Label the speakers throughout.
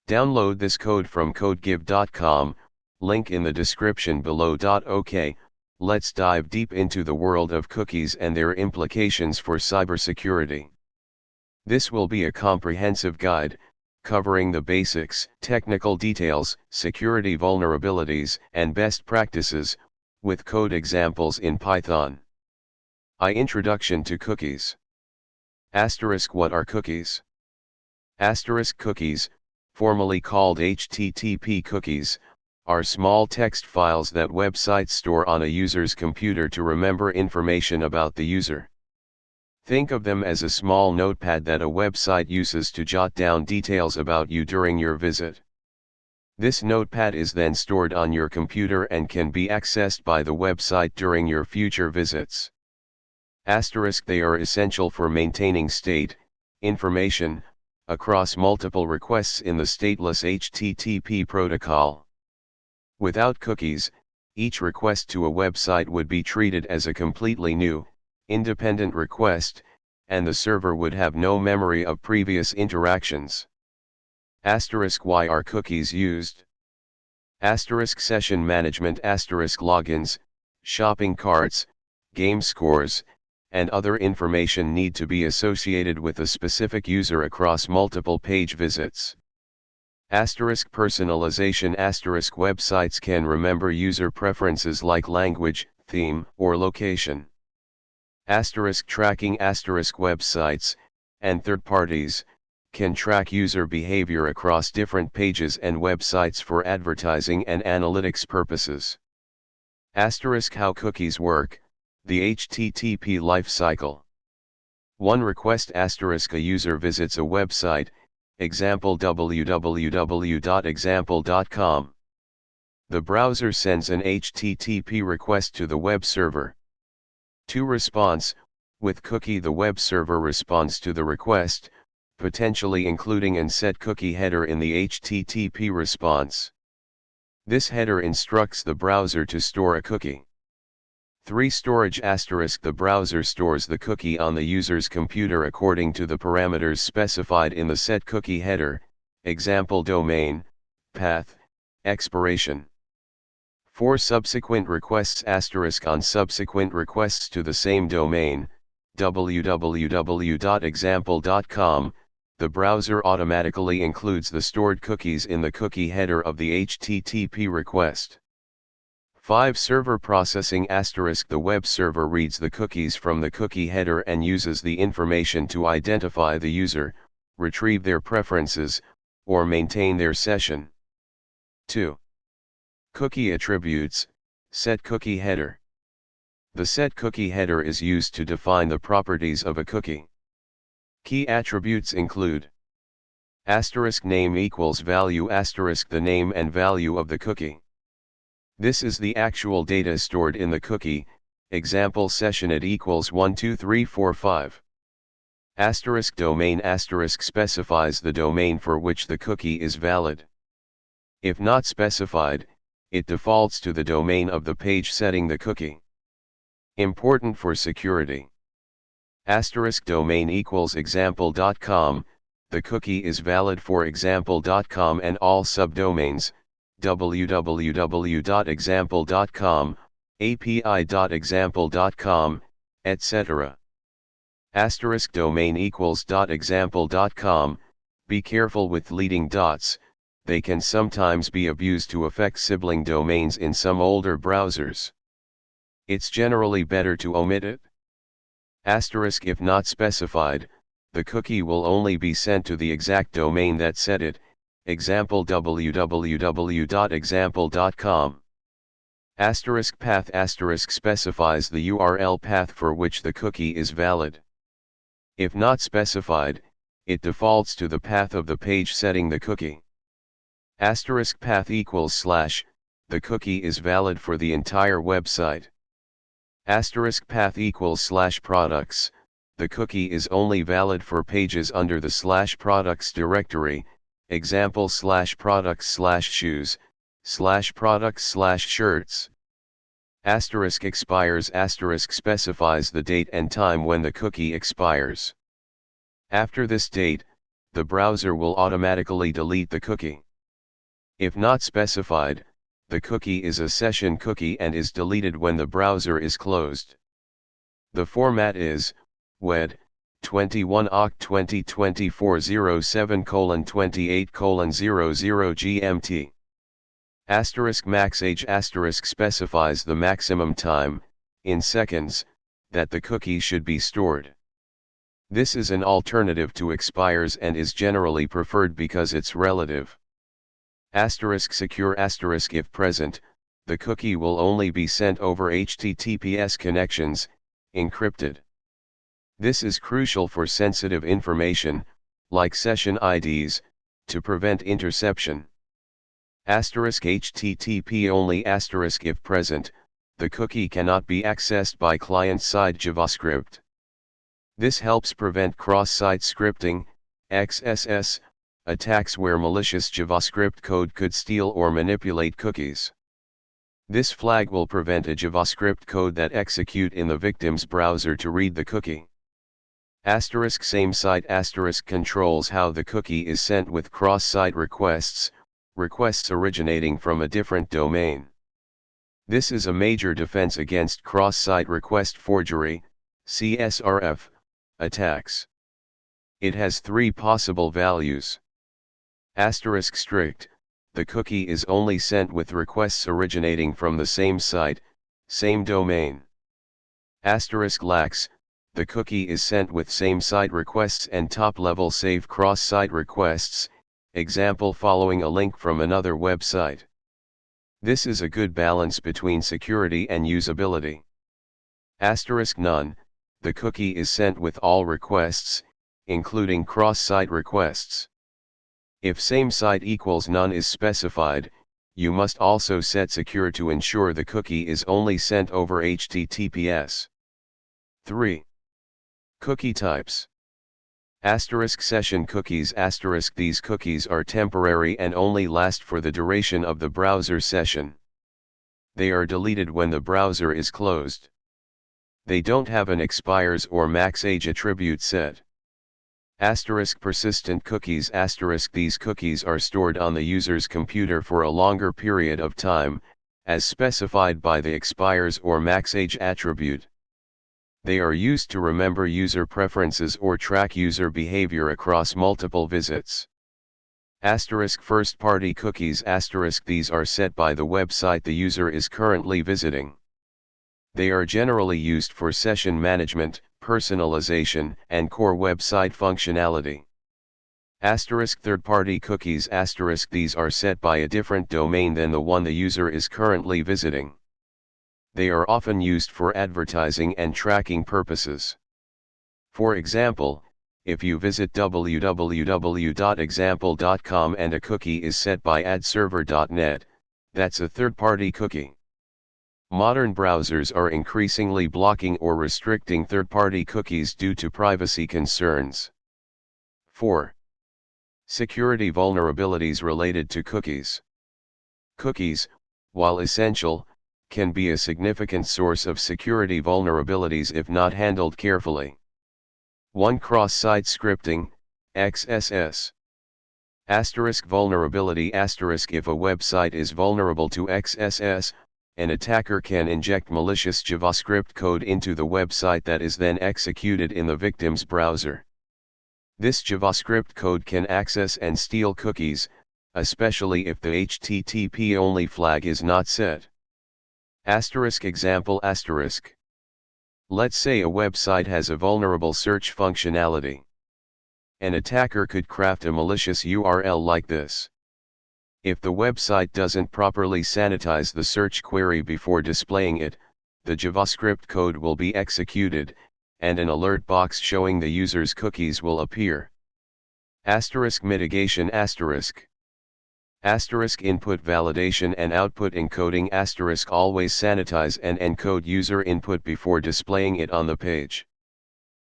Speaker 1: Download this code from codegive.com, link in the description below. OK, let's dive deep into the world of cookies and their implications for cybersecurity. This will be a comprehensive guide, covering the basics, technical details, security vulnerabilities, and best practices, with code examples in Python. Introduction to cookies. What are cookies? Cookies, formerly called HTTP cookies, are small text files that websites store on a user's computer to remember information about the user. Think of them as a small notepad that a website uses to jot down details about you during your visit. This notepad is then stored on your computer and can be accessed by the website during your future visits. They are essential for maintaining state information across multiple requests in the stateless HTTP protocol. Without cookies, each request to a website would be treated as a completely new, independent request, and the server would have no memory of previous interactions. Why are cookies used? Session management, logins, shopping carts, game scores, and other information need to be associated with a specific user across multiple page visits. Personalization. Websites can remember user preferences like language, theme, or location. Tracking. Websites, and third parties, can track user behavior across different pages and websites for advertising and analytics purposes. How cookies work. The HTTP lifecycle. 1. Request. A user visits a website, example www.example.com. The browser sends an HTTP request to the web server. 2. Response. With cookie, the web server responds to the request, potentially including an set cookie header in the HTTP response. This header instructs the browser to store a cookie. 3. Storage. The browser stores the cookie on the user's computer according to the parameters specified in the set cookie header, example domain, path, expiration. 4. Subsequent requests. On subsequent requests to the same domain, www.example.com, the browser automatically includes the stored cookies in the cookie header of the HTTP request. 5. Server processing. The web server reads the cookies from the cookie header and uses the information to identify the user, retrieve their preferences, or maintain their session. 2. Cookie attributes. Set cookie header. The set cookie header is used to define the properties of a cookie. Key attributes include name equals value the name and value of the cookie. This is the actual data stored in the cookie, example session it equals 12345. Domain specifies the domain for which the cookie is valid. If not specified, it defaults to the domain of the page setting the cookie. Important for security. Domain equals example.com, the cookie is valid for example.com and all subdomains, www.example.com, api.example.com, etc. Domain equals .example.com, be careful with leading dots, they can sometimes be abused to affect sibling domains in some older browsers. It's generally better to omit it. If not specified, the cookie will only be sent to the exact domain that set it, example www.example.com. Path specifies the URL path for which the cookie is valid. If not specified, it defaults to the path of the page setting the cookie. Path equals / the cookie is valid for the entire website. Path equals / products, the cookie is only valid for pages under the / products directory, example / products / shoes, / products / shirts. Expires. Specifies the date and time when the cookie expires. After this date, the browser will automatically delete the cookie. If not specified, the cookie is a session cookie and is deleted when the browser is closed. The format is WED 21 Oct 2024 07:28:00 GMT. Max age specifies the maximum time, in seconds, that the cookie should be stored. This is an alternative to expires and is generally preferred because it's relative. Secure if present, the cookie will only be sent over HTTPS connections, encrypted. This is crucial for sensitive information, like session IDs, to prevent interception. HTTP only if present, the cookie cannot be accessed by client-side JavaScript. This helps prevent cross-site scripting, XSS, attacks where malicious JavaScript code could steal or manipulate cookies. This flag will prevent a JavaScript code that execute in the victim's browser to read the cookie. Same site controls how the cookie is sent with cross-site requests originating from a different domain. This is a major defense against cross-site request forgery, CSRF, attacks. It has three possible values. Strict, the cookie is only sent with requests originating from the same site, same domain. Lax, the cookie is sent with same site requests and top-level safe cross-site requests, example following a link from another website. This is a good balance between security and usability. None, the cookie is sent with all requests, including cross-site requests. If same site equals none is specified, you must also set secure to ensure the cookie is only sent over HTTPS. 3. Cookie types. Session cookies. These cookies are temporary and only last for the duration of the browser session. They are deleted when the browser is closed. They don't have an expires or max age attribute set. Persistent cookies. These cookies are stored on the user's computer for a longer period of time, as specified by the expires or max age attribute. They are used to remember user preferences or track user behavior across multiple visits. First-party cookies. These are set by the website the user is currently visiting. They are generally used for session management, personalization, and core website functionality. Third-party cookies. These are set by a different domain than the one the user is currently visiting. They are often used for advertising and tracking purposes. For example, if you visit www.example.com and a cookie is set by adserver.net, that's a third-party cookie. Modern browsers are increasingly blocking or restricting third-party cookies due to privacy concerns. 4. Security vulnerabilities related to cookies. Cookies, while essential, can be a significant source of security vulnerabilities if not handled carefully. 1. Cross-site scripting, XSS. Vulnerability. If a website is vulnerable to XSS, an attacker can inject malicious JavaScript code into the website that is then executed in the victim's browser. This JavaScript code can access and steal cookies, especially if the HTTP-only flag is not set. Example. Let's say a website has a vulnerable search functionality. An attacker could craft a malicious URL like this. If the website doesn't properly sanitize the search query before displaying it, the JavaScript code will be executed, and an alert box showing the user's cookies will appear. Mitigation. Input validation and output encoding. Always sanitize and encode user input before displaying it on the page.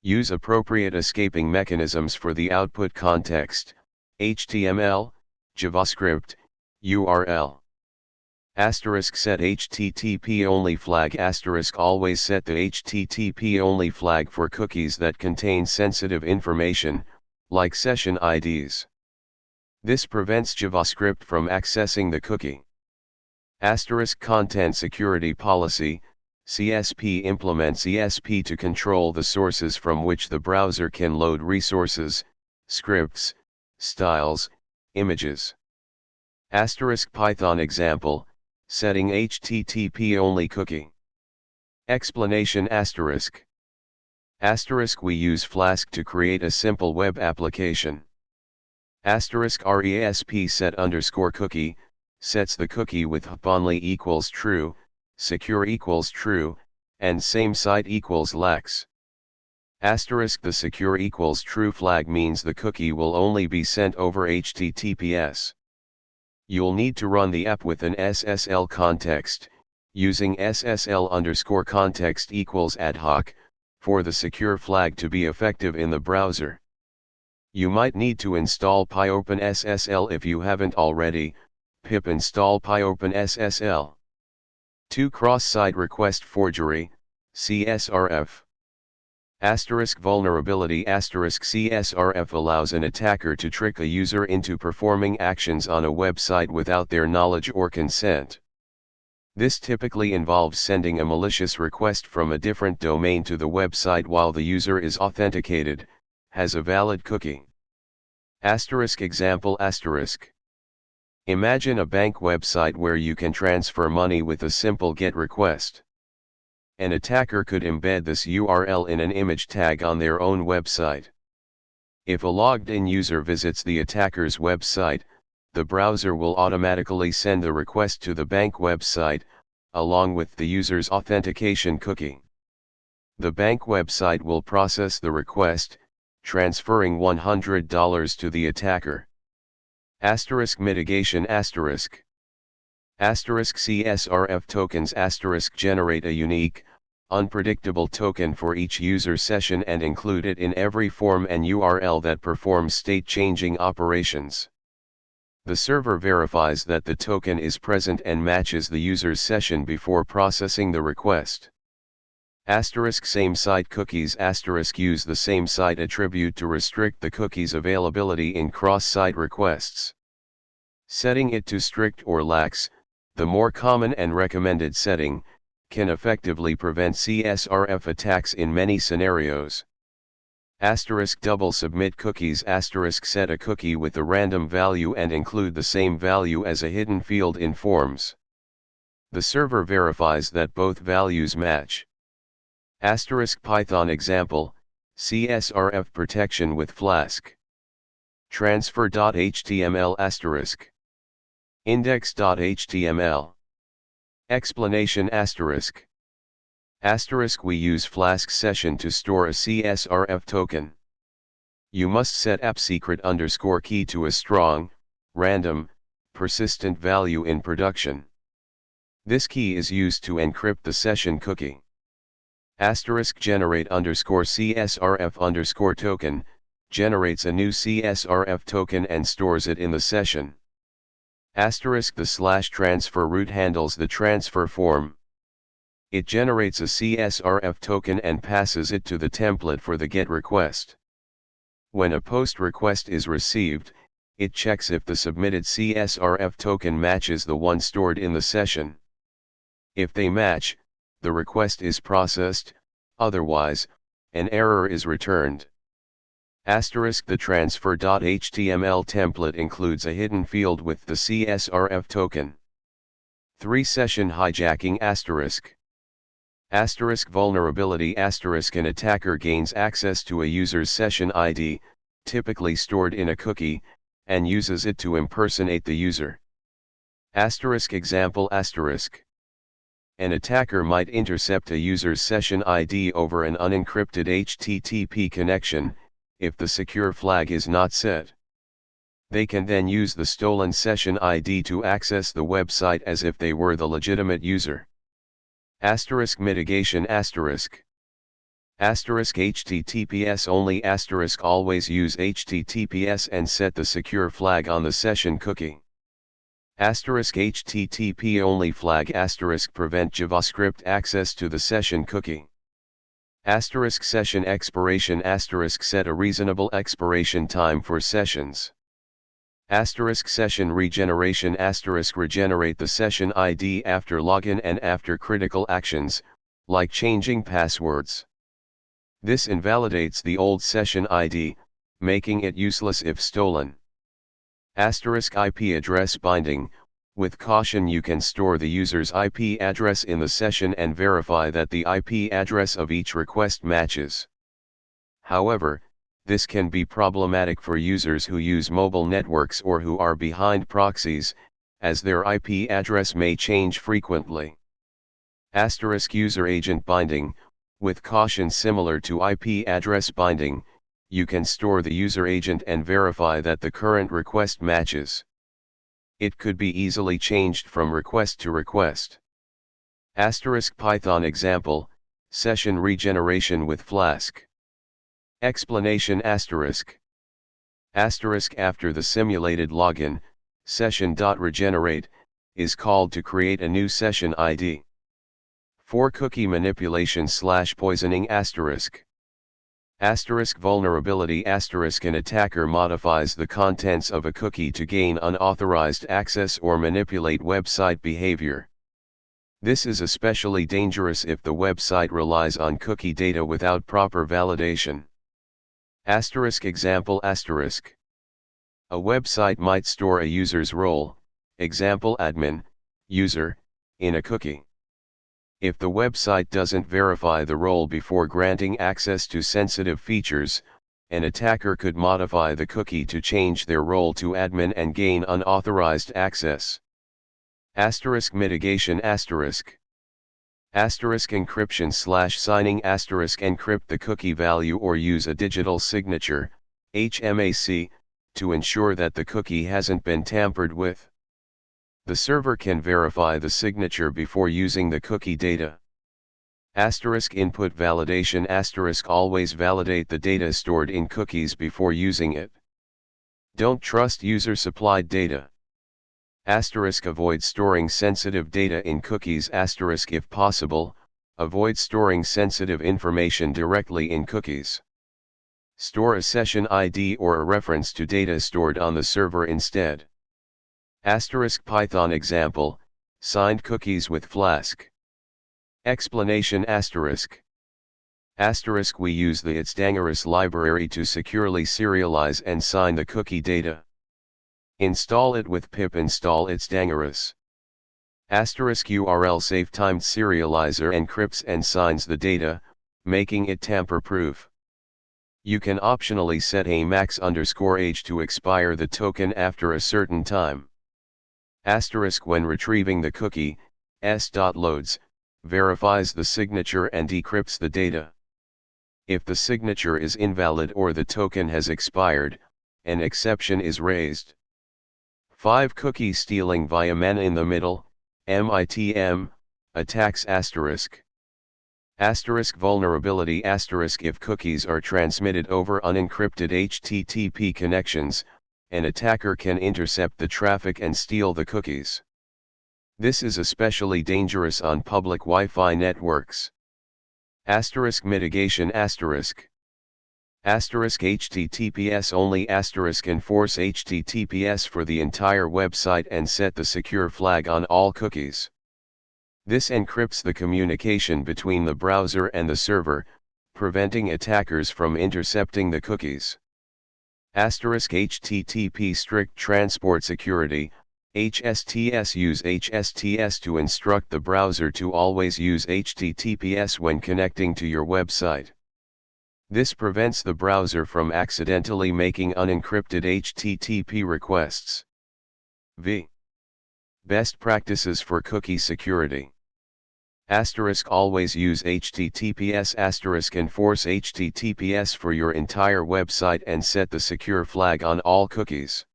Speaker 1: Use appropriate escaping mechanisms for the output context, HTML, JavaScript, URL. Set HTTP only flag. Always set the HTTP only flag for cookies that contain sensitive information, like session IDs. This prevents JavaScript from accessing the cookie. Asterisk Content Security Policy, CSP implements ESP to control the sources from which the browser can load resources, scripts, styles, images. Asterisk Python example, setting HTTP only cookie. Explanation asterisk. Asterisk we use Flask to create a simple web application. Asterisk RESP set underscore cookie, sets the cookie with HTTP only equals true, secure equals true, and same site equals lax. Asterisk the secure equals true flag means the cookie will only be sent over HTTPS. You'll need to run the app with an SSL context, using SSL underscore context equals ad hoc, for the secure flag to be effective in the browser. You might need to install PyOpenSSL if you haven't already, pip install PyOpenSSL. 2. Cross-site request forgery, CSRF. Asterisk vulnerability asterisk CSRF allows an attacker to trick a user into performing actions on a website without their knowledge or consent. This typically involves sending a malicious request from a different domain to the website while the user is authenticated, has a valid cookie. Asterisk example asterisk. Imagine a bank website where you can transfer money with a simple GET request. An attacker could embed this URL in an image tag on their own website. If a logged-in user visits the attacker's website, the browser will automatically send the request to the bank website, along with the user's authentication cookie. The bank website will process the request, transferring $100 to the attacker. Asterisk mitigation asterisk. Asterisk CSRF tokens asterisk generate a unique, unpredictable token for each user session and include it in every form and URL that performs state-changing operations. The server verifies that the token is present and matches the user's session before processing the request. Asterisk same site cookies asterisk use the same site attribute to restrict the cookie's availability in cross-site requests. Setting it to strict or lax, the more common and recommended setting, can effectively prevent CSRF attacks in many scenarios. Asterisk double submit cookies asterisk set a cookie with a random value and include the same value as a hidden field in forms. The server verifies that both values match. Asterisk Python example, CSRF protection with Flask. Transfer.html asterisk. Index.html. Explanation asterisk. Asterisk we use Flask session to store a CSRF token. You must set appsecret underscore key to a strong, random, persistent value in production. This key is used to encrypt the session cookie. Asterisk generate underscore CSRF underscore token, generates a new CSRF token and stores it in the session. Asterisk the /transfer route handles the transfer form. It generates a CSRF token and passes it to the template for the GET request. When a POST request is received, it checks if the submitted CSRF token matches the one stored in the session. If they match, the request is processed, otherwise, an error is returned. Asterisk the transfer.html template includes a hidden field with the CSRF token. 3. Session hijacking asterisk. Asterisk vulnerability asterisk an attacker gains access to a user's session ID, typically stored in a cookie, and uses it to impersonate the user. Asterisk example asterisk. An attacker might intercept a user's session ID over an unencrypted HTTP connection, if the secure flag is not set. They can then use the stolen session ID to access the website as if they were the legitimate user. Asterisk mitigation asterisk. Asterisk HTTPS only asterisk always use HTTPS and set the secure flag on the session cookie. Asterisk HTTP only flag asterisk prevent JavaScript access to the session cookie. Asterisk session expiration asterisk set a reasonable expiration time for sessions. Asterisk session regeneration asterisk regenerate the session ID after login and after critical actions, like changing passwords. This invalidates the old session ID, making it useless if stolen. Asterisk IP address binding, with caution you can store the user's IP address in the session and verify that the IP address of each request matches. However, this can be problematic for users who use mobile networks or who are behind proxies, as their IP address may change frequently. Asterisk user agent binding, with caution similar to IP address binding, you can store the user agent and verify that the current request matches. It could be easily changed from request to request. Asterisk Python example, session regeneration with Flask. Explanation asterisk. Asterisk after the simulated login, session.regenerate, is called to create a new session ID. For cookie manipulation / poisoning asterisk. Asterisk vulnerability asterisk an attacker modifies the contents of a cookie to gain unauthorized access or manipulate website behavior. This is especially dangerous if the website relies on cookie data without proper validation. Asterisk example asterisk. A website might store a user's role, example admin, user, in a cookie. If the website doesn't verify the role before granting access to sensitive features, an attacker could modify the cookie to change their role to admin and gain unauthorized access. Asterisk mitigation asterisk. Asterisk encryption / signing asterisk encrypt the cookie value or use a digital signature, HMAC, to ensure that the cookie hasn't been tampered with. The server can verify the signature before using the cookie data. Asterisk input validation asterisk always validate the data stored in cookies before using it. Don't trust user-supplied data. Asterisk avoid storing sensitive data in cookies asterisk if possible, avoid storing sensitive information directly in cookies. Store a session ID or a reference to data stored on the server instead. Asterisk Python example, signed cookies with Flask. Explanation asterisk. Asterisk we use the itsdangerous library to securely serialize and sign the cookie data. Install it with pip install itsdangerous. Asterisk URL safe timed serializer encrypts and signs the data, making it tamper-proof. You can optionally set a max_age to expire the token after a certain time. Asterisk when retrieving the cookie, s.loads, verifies the signature and decrypts the data. If the signature is invalid or the token has expired, an exception is raised. 5 Cookie stealing via man in the middle, MITM, attacks asterisk. Asterisk vulnerability asterisk if cookies are transmitted over unencrypted HTTP connections, an attacker can intercept the traffic and steal the cookies. This is especially dangerous on public Wi-Fi networks. Asterisk mitigation asterisk. Asterisk HTTPS only asterisk enforce HTTPS for the entire website and set the secure flag on all cookies. This encrypts the communication between the browser and the server, preventing attackers from intercepting the cookies. Asterisk HTTP strict transport security, HSTS use HSTS to instruct the browser to always use HTTPS when connecting to your website. This prevents the browser from accidentally making unencrypted HTTP requests. V. Best practices for cookie security. Asterisk always use HTTPS asterisk enforce HTTPS for your entire website and set the secure flag on all cookies.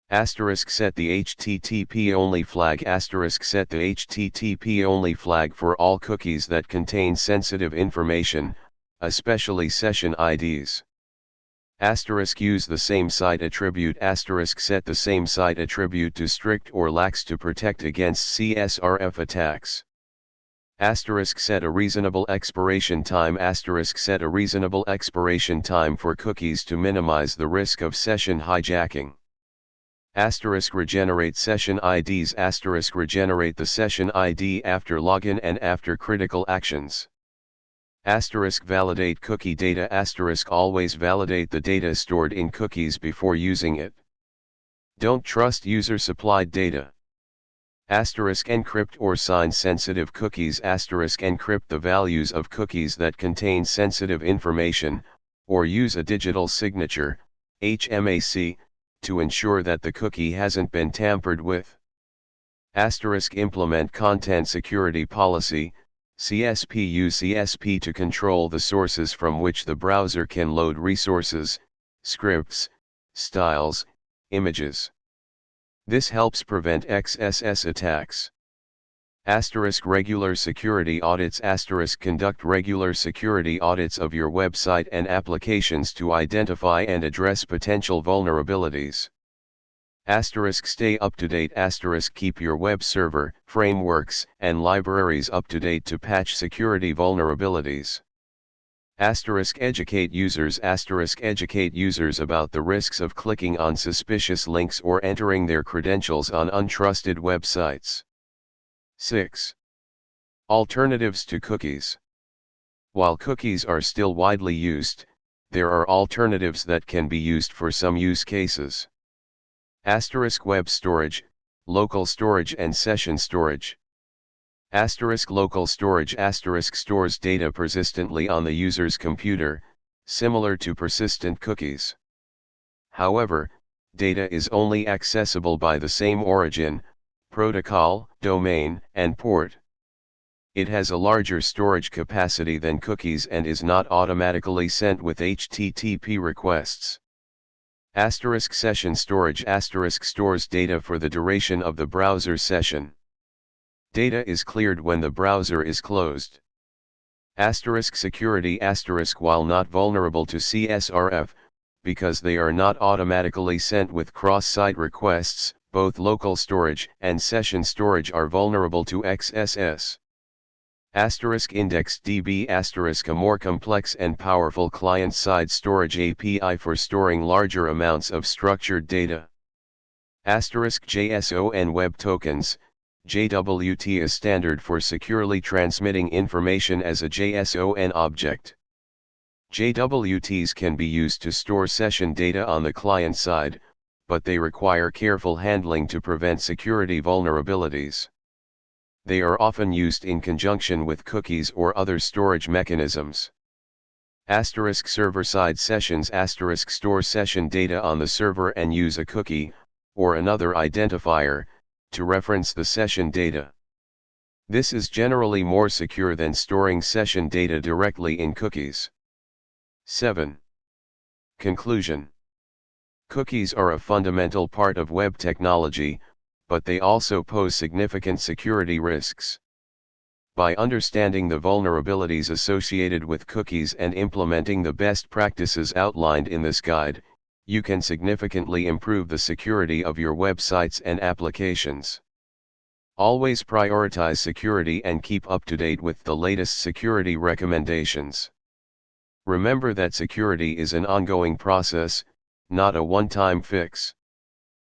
Speaker 1: Asterisk set the HTTP only flag asterisk set the HTTP only flag for all cookies that contain sensitive information, especially session IDs. Asterisk use the same site attribute asterisk set the same site attribute to strict or lax to protect against CSRF attacks. Set a reasonable expiration time. Set a reasonable expiration time for cookies to minimize the risk of session hijacking. Regenerate session IDs. Regenerate the session ID after login and after critical actions. Validate cookie data. Always validate the data stored in cookies before using it. Don't trust user-supplied data. Encrypt or sign sensitive cookies. Encrypt the values of cookies that contain sensitive information, or use a digital signature, HMAC, to ensure that the cookie hasn't been tampered with. Implement content security policy, CSP. Use CSP to control the sources from which the browser can load resources, scripts, styles, images. This helps prevent XSS attacks. Regular security audits. Conduct regular security audits of your website and applications to identify and address potential vulnerabilities. Stay up to date. Keep your web server, frameworks, and libraries up to date to patch security vulnerabilities. Educate users. Educate users about the risks of clicking on suspicious links or entering their credentials on untrusted websites. 6. Alternatives to cookies. While cookies are still widely used, there are alternatives that can be used for some use cases. Web storage, local storage and session storage. Local storage. Stores data persistently on the user's computer, similar to persistent cookies. However, data is only accessible by the same origin, protocol, domain, and port. It has a larger storage capacity than cookies and is not automatically sent with HTTP requests. Session storage. Stores data for the duration of the browser session. Data is cleared when the browser is closed. Security. While not vulnerable to CSRF, because they are not automatically sent with cross-site requests, both local storage and session storage are vulnerable to XSS. IndexedDB. A more complex and powerful client-side storage API for storing larger amounts of structured data. JSON Web Tokens. JWT is standard for securely transmitting information as a JSON object. JWTs can be used to store session data on the client side, but they require careful handling to prevent security vulnerabilities. They are often used in conjunction with cookies or other storage mechanisms. Server-side sessions. Store session data on the server and use a cookie, or another identifier, to reference the session data. This is generally more secure than storing session data directly in cookies. 7. Conclusion. Cookies are a fundamental part of web technology, but they also pose significant security risks. By understanding the vulnerabilities associated with cookies and implementing the best practices outlined in this guide, you can significantly improve the security of your websites and applications. Always prioritize security and keep up to date with the latest security recommendations. Remember that security is an ongoing process, not a one-time fix.